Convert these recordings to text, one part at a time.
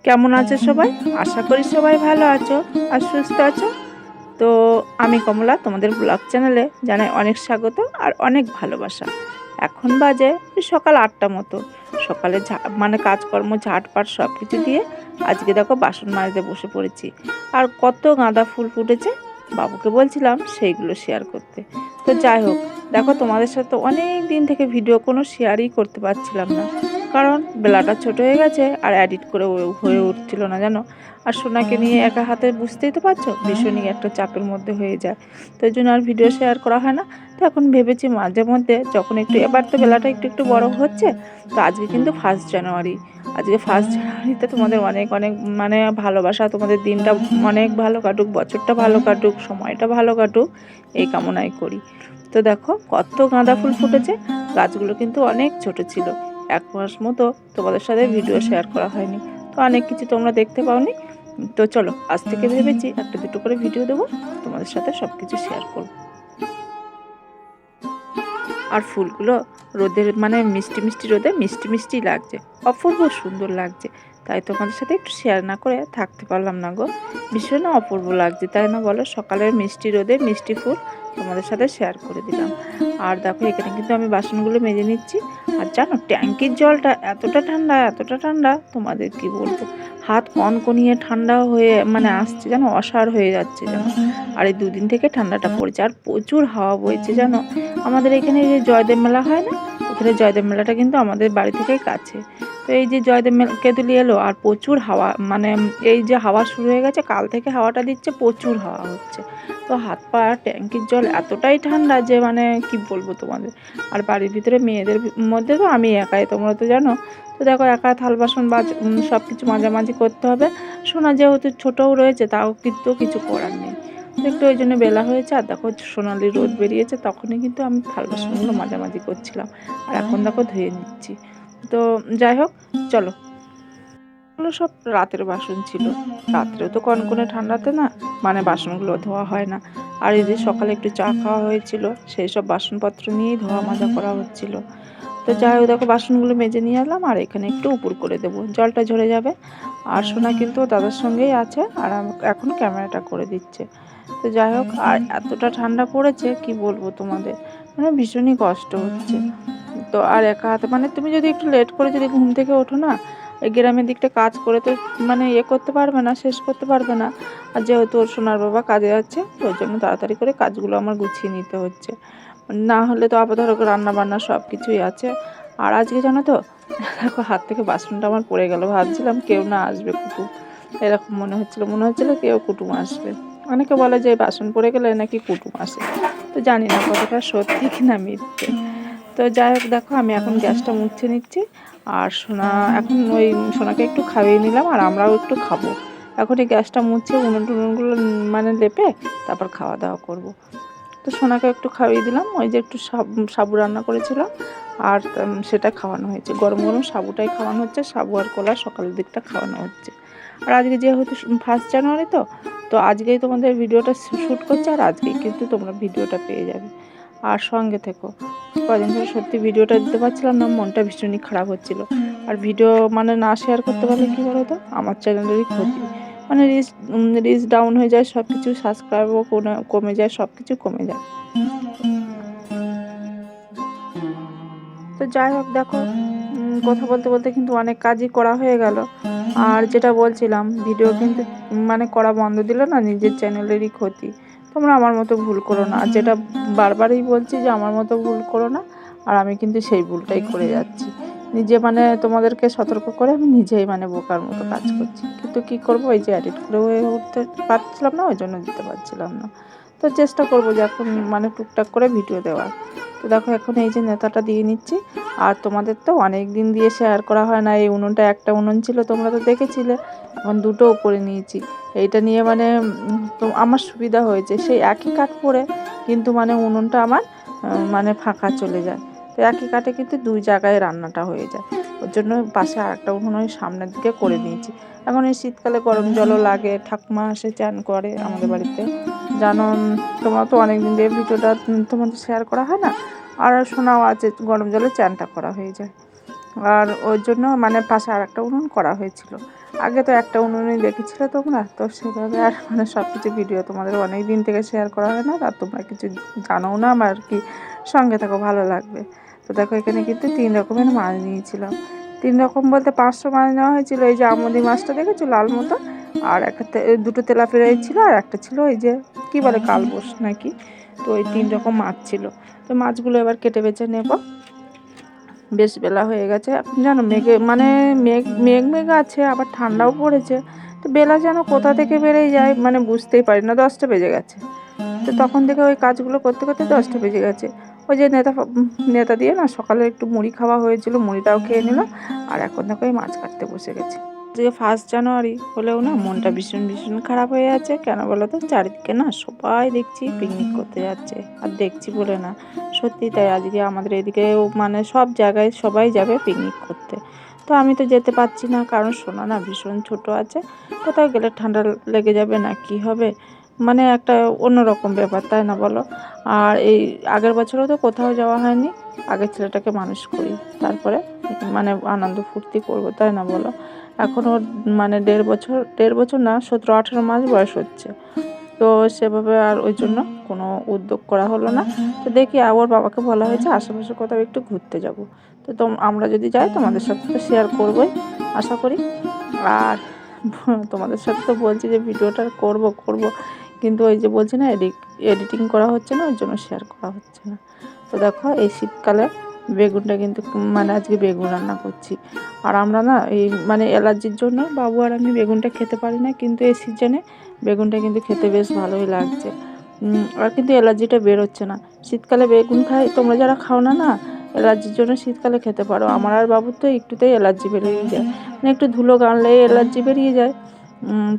কেমন আছো সবাই? আশা করি সবাই ভালো আছো আর সুস্থ আছো। তো আমি কমলা, তোমাদের ব্লগ চ্যানেলে জানাই অনেক স্বাগত আর অনেক ভালোবাসা। এখন বাজে ওই সকাল 8টা মতো। সকালে কাজকর্ম ঝাটপাট সব কিছু দিয়ে আজকে দেখো বাসন মাজতে বসে পড়েছি। আর কত গাঁদা ফুল ফুটেছে, বাবুকে বলছিলাম সেইগুলো শেয়ার করতে। তো যাই হোক, দেখো তোমাদের সাথে অনেক দিন থেকে ভিডিও কোনো শেয়ারই করতে পারছিলাম না, কারণ বেলাটা ছোট হয়ে গেছে আর এডিট করে হয়ে উঠছিল না জানো। আর সোনাকে নিয়ে একা হাতে বুঝতেই তো পারছো, ভীষণই একটা চাপের মধ্যে হয়ে যায়। তো এই জন্য আর ভিডিও শেয়ার করা হয় না। তো এখন ভেবেছি মাঝে মধ্যে যখন একটু, এবার তো বেলাটা একটু একটু বড় হচ্ছে, তো আজকে কিন্তু 1 জানুয়ারি। আজকে 1 জানুয়ারিতে তোমাদের অনেক অনেক ভালোবাসা, তোমাদের দিনটা অনেক ভালো কাটুক, বছরটা ভালো কাটুক, সময়টা ভালো কাটুক, এই কামনাই করি। তো দেখো কত গাঁদা ফুল ফুটেছে। গাছগুলো কিন্তু অনেক ছোট ছিল, 1 মাস মতো তোমাদের সাথে ভিডিও শেয়ার করা হয়নি। তো অনেক কিছু তোমরা দেখতে পাওনি। তো চলো, আজ থেকে ভেবেছি একটা দুটো করে ভিডিও দেবো, তোমাদের সাথে সব কিছু শেয়ার করবো। আর ফুলগুলো রোদের মিষ্টি মিষ্টি রোদে মিষ্টি মিষ্টি লাগছে, অপূর্ব সুন্দর লাগছে। তাই তোমাদের সাথে একটু শেয়ার না করে থাকতে পারলাম না গো। ভীষণ অপূর্ব লাগছে, তাই না বলো? সকালের মিষ্টি রোদে মিষ্টি ফুল তোমাদের সাথে শেয়ার করে দিলাম। আর দেখো এখানে কিন্তু আমি বাসনগুলো মেজে নিচ্ছি। আর জানো ট্যাঙ্কির জলটা এতটা ঠান্ডা, এতটা ঠান্ডা, তোমাদের কি বলবো, হাত কনকনিয়ে ঠান্ডা হয়ে আসছে যেন, অসাড় হয়ে যাচ্ছে যেন। আর এই 2 দিন থেকে ঠান্ডাটা পড়েছে আর প্রচুর হাওয়া বইছে জানো। আমাদের এখানে যে জয়দেব মেলা হয় না, এখানে জয়দেব মেলাটা কিন্তু আমাদের বাড়ি থেকেই কাছে। তো এই যে জয়দেব কেতুলি এলো আর প্রচুর হাওয়া, এই যে হাওয়া শুরু হয়ে গেছে, কাল থেকে হাওয়াটা দিচ্ছে, প্রচুর হাওয়া হচ্ছে। তো হাত পা ট্যাঙ্কির জল এতটাই ঠান্ডা যে কি বলবো তোমাদের। আর বাড়ির ভিতরে মেয়েদের মধ্যে তো আমি একাই, তোমরা তো জানো। তো দেখো একা থাল বাসন সব কিছু মাঝামাঝি করতে হবে। সোনা যেহেতু ছোটও রয়েছে, তাও কিন্তু কিছু করার নেই। তো একটু ওই জন্য বেলা হয়েছে। আর দেখো সোনালি রোদ বেরিয়েছে, তখনই কিন্তু আমি থাল বাসনগুলো মাঝামাঝি করছিলাম। আর এখন দেখো ধুয়ে নিচ্ছি। তো যাই হোক, চলো। এগুলো সব রাতের বাসন ছিল, রাত্রেও তো কনকনে ঠান্ডাতে না বাসনগুলো ধোয়া হয় না। আর এই যে সকালে একটু চা খাওয়া হয়েছিল, সেই সব বাসনপত্র নিয়েই ধোয়া মাজা করা হচ্ছিল। তো যাই হোক, দেখো বাসনগুলো মেজে নিয়ে এলাম আর এখানে একটু উপর করে দেবো, জলটা ঝরে যাবে। আর সোনা কিন্তু দাদার সঙ্গেই আছে আর এখন ক্যামেরাটা করে দিচ্ছে। তো যাই হোক, আর এতটা ঠান্ডা পড়েছে কি বলবো তোমাদের, ভীষণই কষ্ট হচ্ছে। তো আর একা হাতে তুমি যদি একটু লেট করে যদি ঘুম থেকে ওঠো না, এই গ্রামের দিকটা কাজ করে তো করতে পারবে না, শেষ করতে পারবে না। আর যেহেতু ওর সোনার বাবা কাজে যাচ্ছে, তো ওই জন্য তাড়াতাড়ি করে কাজগুলো আমার গুছিয়ে নিতে হচ্ছে। না হলে তো আবার ধরো রান্না বান্না সব কিছুই আছে। আর আজকে জানো তো, দেখো হাত থেকে বাসনটা আমার পড়ে গেল, ভাবছিলাম কেউ না আসবে, কুটুম। এরকম মনে হচ্ছিল কেউ কুটুম আসবে। অনেকে বলে যে বাসন পড়ে গেলে নাকি কুটুম আসে। তো জানি না কতটা সত্যি কিনা মিথ্যে। তো যাই হোক, দেখো আমি এখন গ্যাসটা মুছে নিচ্ছি। আর সোনাকে একটু খাইয়ে নিলাম আর আমরাও একটু খাবো। এখন এই গ্যাসটা মুছে উনুন টুনুনগুলো লেপে তারপর খাওয়া দাওয়া করব। তো সোনাকে একটু খাইয়ে দিলাম, ওই যে একটু সাবু রান্না করেছিলাম আর সেটা খাওয়ানো হয়েছে, গরম গরম সাবুটাই খাওয়ানো হচ্ছে, সাবু আর কলা সকালের দিকটা খাওয়ানো হচ্ছে। আর আজকে যেহেতু 1 জানুয়ারি, তো আজকেই তোমাদের ভিডিওটা শ্যুট করছে আর আজকেই কিন্তু তোমরা ভিডিওটা পেয়ে যাবে। আর সঙ্গে থেকো। কদিন ধরে সত্যি ভিডিওটা দিতে পারছিলাম না, মনটা ভীষণই খারাপ হচ্ছিল। আর ভিডিও না শেয়ার করতে পারলে কী বলো তো, আমার চ্যানেলেরই ক্ষতি। রিচ ডাউন হয়ে যায়, সব কিছু সাবস্ক্রাইবও কমে যায়, সব কিছু কমে যায়। তো যাই হোক, দেখো কথা বলতে বলতে কিন্তু অনেক কাজই করা হয়ে গেল। আর যেটা বলছিলাম, ভিডিও কিন্তু করা বন্ধ দিলে না নিজের চ্যানেলেরই ক্ষতি। তোমরা আমার মতো ভুল করো না, আর যেটা বারবারই বলছি যে আমার মতো ভুল করো না। আর আমি কিন্তু সেই ভুলটাই করে যাচ্ছি, নিজে তোমাদেরকে সতর্ক করে আমি নিজেই বোকার মতো কাজ করছি। কিন্তু কি করব, এই যে এডিট করে হয়ে উঠতে পারছিলাম না, ওই জন্য দিতে পারছিলাম না। তো চেষ্টা করবো যে এখন টুকটাক করে ভিডিও দেওয়ার। তো দেখো এখন এই যে নেতাটা দিয়ে নিচ্ছি। আর তোমাদের তো অনেক দিন দিয়ে শেয়ার করা হয় না, এই উনুনটা একটা উনুন ছিল, তোমরা তো দেখেছিলে, এখন দুটোও করে নিয়েছি। এইটা নিয়ে তো আমার সুবিধা হয়েছে, সেই একই কাঠ পড়ে কিন্তু উনুনটা আমার ফাঁকা চলে যায়। তো একই কাঠে কিন্তু 2 জায়গায় রান্নাটা হয়ে যায়। ওর জন্য পাশে আরেকটা উনুন ওই সামনের দিকে করে নিয়েছি। এখন এই শীতকালে গরম জলও লাগে, ঠাকুমা এসে চান করে আমাদের বাড়িতে, জানো। তোমরা তো অনেক দিন দিয়ে ভিডিওটা তোমাদের শেয়ার করা হয় না। আর শোনাও আছে, গরম জলে চানটা করা হয়ে যায়। আর ওই জন্য মানে পাশে আর একটা উনুন করা হয়েছিল। আগে তো একটা উনুনই দেখেছিলে তোমরা, তো সেভাবে আর মানে সব কিছু ভিডিও তোমাদের অনেক দিন থেকে শেয়ার করা হয় না, আর তোমরা কিছু জানোও না আমার কি, সঙ্গে থাকো ভালো লাগবে। তো দেখো এখানে কিন্তু 3 রকমের মাছ নিয়েছিলাম। 3 রকম বলতে 500 মাছ নেওয়া হয়েছিল। এই যে আমুদি মাছটা দেখেছো লাল মতো, আর একটা দুটো তেলাপিয়া ছিল, আর একটা ছিল ওই যে কি বলে কালবোস নাকি। তো ওই 3 রকম মাছ ছিল। তো মাছগুলো এবার কেটে বেছে নেব। বেশ বেলা হয়ে গেছে এখন, জানো মেঘে মানে মেঘ আছে, আবার ঠান্ডাও পড়েছে। তো বেলা যেন কোথা থেকে বেড়েই যায় মানে বুঝতেই পারি না, 10টা বেজে গেছে। তো তখন থেকে ওই কাজগুলো করতে করতে 10টা বেজে গেছে। ওই যে নেতা দিয়ে না সকালে একটু মুড়ি খাওয়া হয়েছিল, মুড়িটাও খেয়ে নিলাম। আর এখন দেখো এই মাছ কাটতে বসে গেছি। আজকে 1 জানুয়ারি হলেও না মনটা ভীষণ ভীষণ খারাপ হয়ে আছে। কেন বলো তো, চারিদিকে না সবাই দেখছি পিকনিক করতে যাচ্ছে। আর দেখছি বলে না, সত্যি তাই। আজকে আমাদের এদিকেও মানে সব জায়গায় সবাই যাবে পিকনিক করতে। তো আমি তো যেতে পারছি না, কারণ সোনা না ভীষণ ছোট আছে। কোথাও গেলে ঠান্ডা লেগে যাবে না কি হবে, মানে একটা অন্যরকম ব্যাপার, তাই না বলো। আর এই আগের বছরও তো কোথাও যাওয়া হয়নি। আগের ছেলেটাকে মানুষ করি, তারপরে মানে আনন্দ ফুর্তি করবো, তাই না বলো। এখন ওর মানে 1.5 বছর না, 17-18 মাস বয়স হচ্ছে। তো সেভাবে আর ওই জন্য কোনো উদ্যোগ করা হলো না। তো দেখি ওর বাবাকে বলা হয়েছে আশেপাশে কোথাও একটু ঘুরতে যাব। তো আমরা যদি যাই তোমাদের সাথে তো শেয়ার করবোই আশা করি। আর তোমাদের সাথে তো বলছি যে ভিডিওটা করব, কিন্তু ওই যে বলছি না এডিটিং করা হচ্ছে না, ওই জন্য শেয়ার করা হচ্ছে না। তো দেখো এই শীতকালে বেগুনটা কিন্তু মানে আজকে বেগুন রান্না করছি। আর আমরা না এই মানে অ্যালার্জির জন্য বাবু আর আমি বেগুনটা খেতে পারি না, কিন্তু এই সিজনে বেগুনটা কিন্তু খেতে বেশ ভালোই লাগছে। আর কিন্তু অ্যালার্জিটা বেরোচ্ছে না। শীতকালে বেগুন খাই, তোমরা যারা খাও না না, অ্যালার্জির জন্য শীতকালে খেতে পারো। আমার আর বাবুর তো একটুতেই অ্যালার্জি বেরিয়ে যায়, মানে একটু ধুলো গানলেই অ্যালার্জি বেরিয়ে যায়।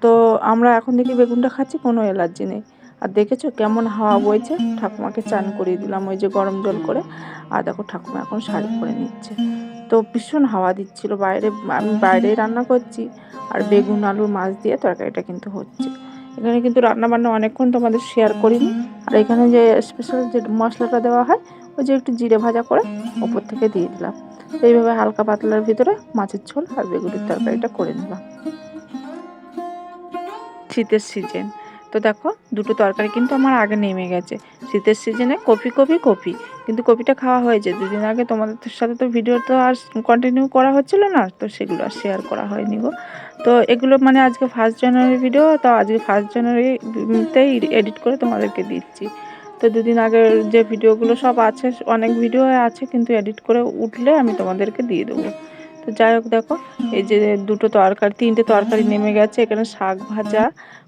তো আমরা এখন দেখি বেগুনটা খাচ্ছি, কোনো অ্যালার্জি নেই। আর দেখেছো কেমন হাওয়া বইছে। ঠাকুমাকে চান করিয়ে দিলাম ওই যে গরম জল করে। আর দেখো ঠাকুমা এখন শাড়ি পরে নিচ্ছে। তো ভীষণ হাওয়া দিচ্ছিল বাইরে, আমি বাইরেই রান্না করছি। আর বেগুন আলুর মাছ দিয়ে তরকারিটা কিন্তু হচ্ছে। এখানে কিন্তু রান্নাবান্না অনেকক্ষণ তোমাদের শেয়ার করিনি। আর এখানে যে স্পেশাল যে মশলাটা দেওয়া হয়, ওই যে একটু জিরে ভাজা করে ওপর থেকে দিয়ে দিলাম। তো এইভাবে হালকা পাতলার ভিতরে মাছের ঝোল আর বেগুনের তরকারিটা করে নিলাম। শীতের সিজন, তো দেখো দুটো তরকারি কিন্তু আমার আগে নেমে গেছে। শীতের সিজনে কপি, কিন্তু কপিটা খাওয়া হয়েছে 2 দিন আগে। তোমাদের সাথে তো ভিডিও তো আর কন্টিনিউ করা হচ্ছিল না, তো সেগুলো আর শেয়ার করা হয়নি গো। তো এগুলো মানে আজকে 1 জানুয়ারি ভিডিও, তো আজকে 1 জানুয়ারিতেই এডিট করে তোমাদেরকে দিচ্ছি। তো 2 দিন আগের যে ভিডিওগুলো সব আছে, অনেক ভিডিও আছে, কিন্তু এডিট করে উঠলে আমি তোমাদেরকে দিয়ে দেবো। তো যাই হোক দেখো এই যে 3টে তরকারি নেমে গেছে। এখানে শাক ভাজা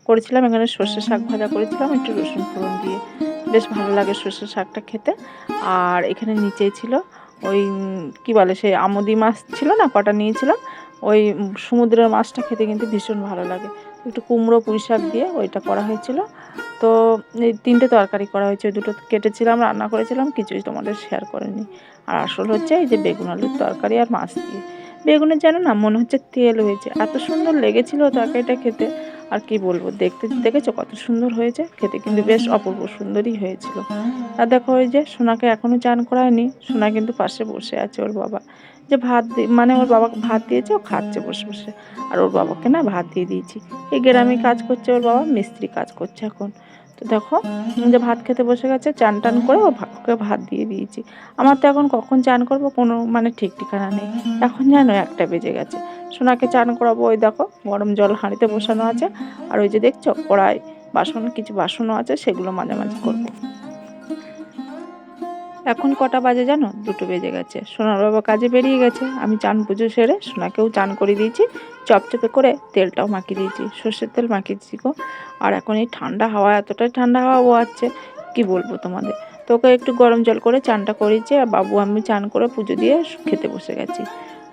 করেছিলাম, এখানে সর্ষে শাক ভাজা করেছিলাম একটু রসুন ফোড়ন দিয়ে, বেশ ভালো লাগে সর্ষে শাকটা খেতে। আর এখানে নিচেই ছিল ওই কি বলে সেই আমুদি মাছ ছিল না, কটা নিয়েছিলাম। ওই সমুদ্রের মাছটা খেতে কিন্তু ভীষণ ভালো লাগে। একটু কুমড়ো পুঁই শাক দিয়ে ওইটা করা হয়েছিল। তো এই 3টে তরকারি করা হয়েছে, 2টো কেটেছিলাম রান্না করেছিলাম, কিছুই তোমাদের শেয়ার করিনি। আর আসল হচ্ছে এই যে বেগুন আলুর তরকারি আর মাছ দিয়ে। বেগুনের যেন না মনে হচ্ছে তেল হয়েছে, এত সুন্দর লেগেছিল তরকারিটা খেতে। আর কি বলবো, দেখতে দেখেছো কত সুন্দর হয়েছে, খেতে কিন্তু বেশ অপূর্ব সুন্দরই হয়েছিল। আর দেখো ওই যে সোনাকে এখনও চান করায়নি, সোনা কিন্তু পাশে বসে আছে। ওর বাবা যে মানে ওর বাবাকে ভাত দিয়েছে, ও খাচ্ছে বসে বসে। আর ওর বাবাকে না ভাত দিয়ে দিয়েছি। এই গ্রামে কাজ করছে ওর বাবা, মিস্ত্রি কাজ করছে এখন। তো দেখো যে ভাত খেতে বসে গেছে, চান টান করে ওকে ভাত দিয়ে দিয়েছি। আমার তো এখন কখন চান করবো কোনো মানে ঠিক ঠিকানা নেই। এখন জানো 1টা বেজে গেছে। সোনাকে চান করাবো, ওই দেখো গরম জল হাঁড়িতে বসানো আছে। আর ওই যে দেখছো কড়াই কিছু বাসনও আছে, সেগুলো মাঝামাঝি করবো। এখন কটা বাজে জানো, 2টো বেজে গেছে। সোনার বাবা কাজে বেরিয়ে গেছে, আমি চান পুজো সেরে সোনাকেও চান করে দিয়েছি। চপচপে করে তেলটাও মাখিয়ে দিয়েছি, সর্ষের তেল মাখিয়ে দিয়েছি গো। আর এখন এই ঠান্ডা হাওয়া, এতটাই ঠান্ডা হাওয়া বয়াচ্ছে কি বলবো তোমাদের। তো ওকে একটু গরম জল করে চানটা করেছি, আর বাবু আমি চান করে পুজো দিয়ে খেতে বসে গেছি।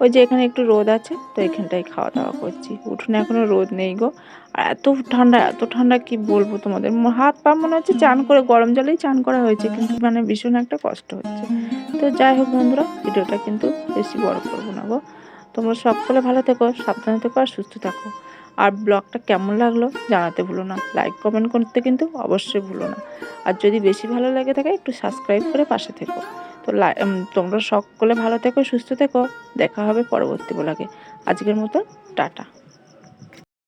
ওই যে এখানে একটু রোদ আছে, তো এখানটায় খাওয়া দাওয়া করছি। উঠোনে এখনো রোদ নেই গো। আর এত ঠান্ডা কি বলবো তোমাদের, হাত পা মনে হচ্ছে চান করে গরম জলেই চান করা হয়েছে, কিন্তু মানে ভীষণ একটা কষ্ট হচ্ছে। তো যাই হোক বন্ধুরা, ভিডিওটা কিন্তু বেশি বড় করবো না গো। তোমরা সকলে ভালো থেকো, সাবধানে থেকো, আর সুস্থ থাকো। আর ব্লগটা কেমন লাগলো জানাতে ভুলো না, লাইক কমেন্ট করতে কিন্তু অবশ্যই ভুলো না। আর যদি বেশি ভালো লেগে থাকে একটু সাবস্ক্রাইব করে পাশে থেকো। তো তোমরা সকলে ভালো থেকো, সুস্থ থেকো। দেখা হবে পরবর্তী ব্লগে। আজকের মতো টাটা।